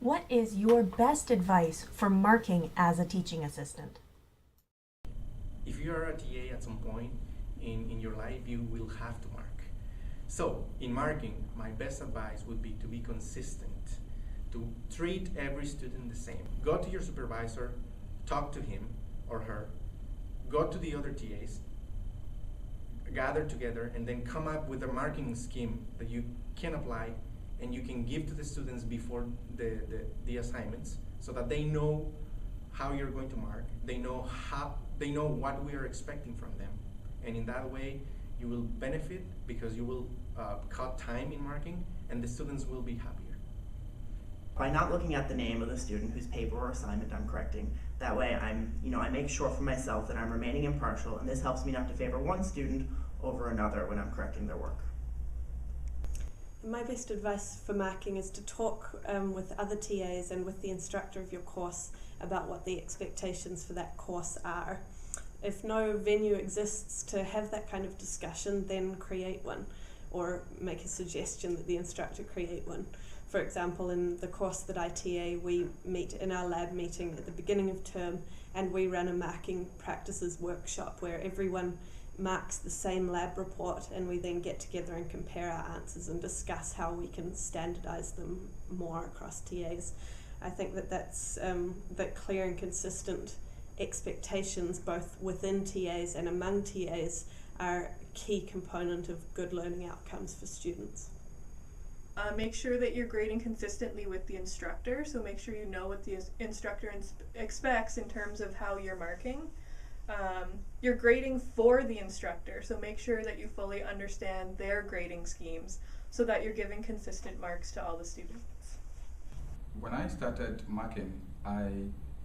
What is your best advice for marking as a teaching assistant? If you are a TA at some point in your life, you will have to mark. So, in marking, my best advice would be to be consistent, to treat every student the same. Go to your supervisor, talk to him or her, go to the other TAs, gather together, and then come up with a marking scheme that you can apply and you can give to the students before the assignments, so that they know how you're going to mark, they know what we are expecting from them. And in that way, you will benefit because you will cut time in marking, and the students will be happier. By not looking at the name of the student whose paper or assignment I'm correcting, that way I make sure for myself that I'm remaining impartial, and this helps me not to favor one student over another when I'm correcting their work. My best advice for marking is to talk with other TAs and with the instructor of your course about what the expectations for that course are. If no venue exists to have that kind of discussion, then create one, or make a suggestion that the instructor create one. For example, in the course that I TA, we meet in our lab meeting at the beginning of term, and we run a marking practices workshop where everyone marks the same lab report, and we then get together and compare our answers and discuss how we can standardize them more across TAs. I think that's that clear and consistent expectations both within TAs and among TAs are a key component of good learning outcomes for students. Make sure that you're grading consistently with the instructor, so make sure you know what the instructor expects in terms of how you're marking. You're grading for the instructor, so make sure that you fully understand their grading schemes so that you're giving consistent marks to all the students. When I started marking, I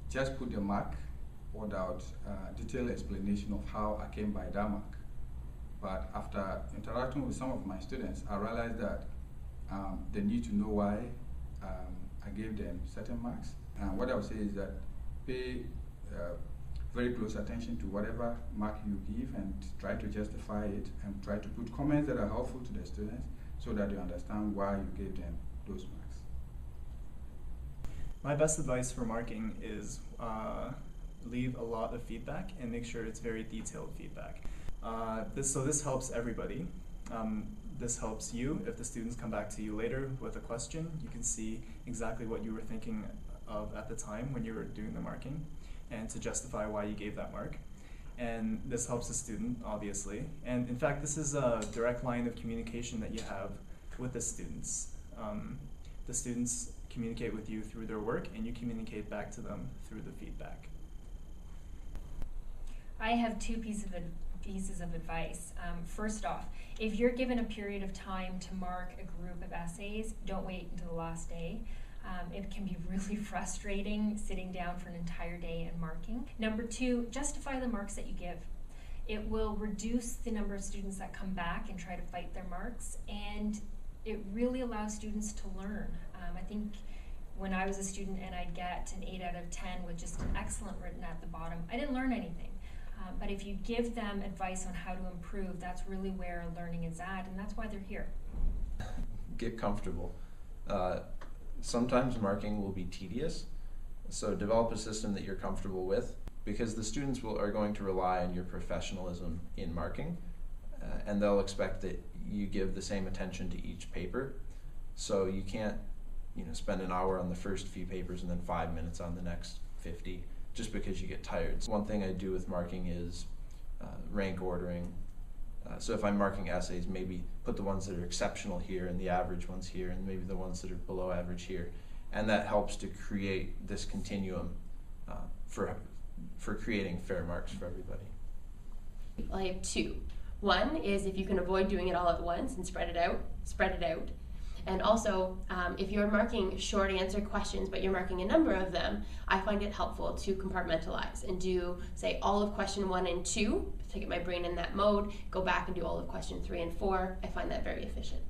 just put the mark without detailed explanation of how I came by that mark. But after interacting with some of my students, I realized that they need to know why I gave them certain marks. And what I would say is that pay very close attention to whatever mark you give and try to justify it and try to put comments that are helpful to the students so that they understand why you gave them those marks. My best advice for marking is leave a lot of feedback and make sure it's very detailed feedback. This helps everybody. This helps you. If the students come back to you later with a question, you can see exactly what you were thinking of at the time when you were doing the marking, and to justify why you gave that mark. And this helps the student, obviously. And in fact, this is a direct line of communication that you have with the students. The students communicate with you through their work, and you communicate back to them through the feedback. I have two pieces of advice. First off, if you're given a period of time to mark a group of essays, don't wait until the last day. It can be really frustrating sitting down for an entire day and marking. Number two, justify the marks that you give. It will reduce the number of students that come back and try to fight their marks, and it really allows students to learn. I think when I was a student and I'd get an 8 out of 10 with just an excellent written at the bottom, I didn't learn anything. But if you give them advice on how to improve, that's really where learning is at, and that's why they're here. Get comfortable. Sometimes marking will be tedious, so develop a system that you're comfortable with, because the students are going to rely on your professionalism in marking, and they'll expect that you give the same attention to each paper. So you can't spend an hour on the first few papers and then 5 minutes on the next 50 just because you get tired. So one thing I do with marking is rank ordering. So if I'm marking essays, maybe put the ones that are exceptional here and the average ones here, and maybe the ones that are below average here. And that helps to create this continuum for creating fair marks for everybody. Well, I have two. One is if you can avoid doing it all at once and spread it out, spread it out. And also, if you're marking short answer questions, but you're marking a number of them, I find it helpful to compartmentalize and do, say, all of question 1 and 2, to get my brain in that mode, go back and do all of question 3 and 4. I find that very efficient.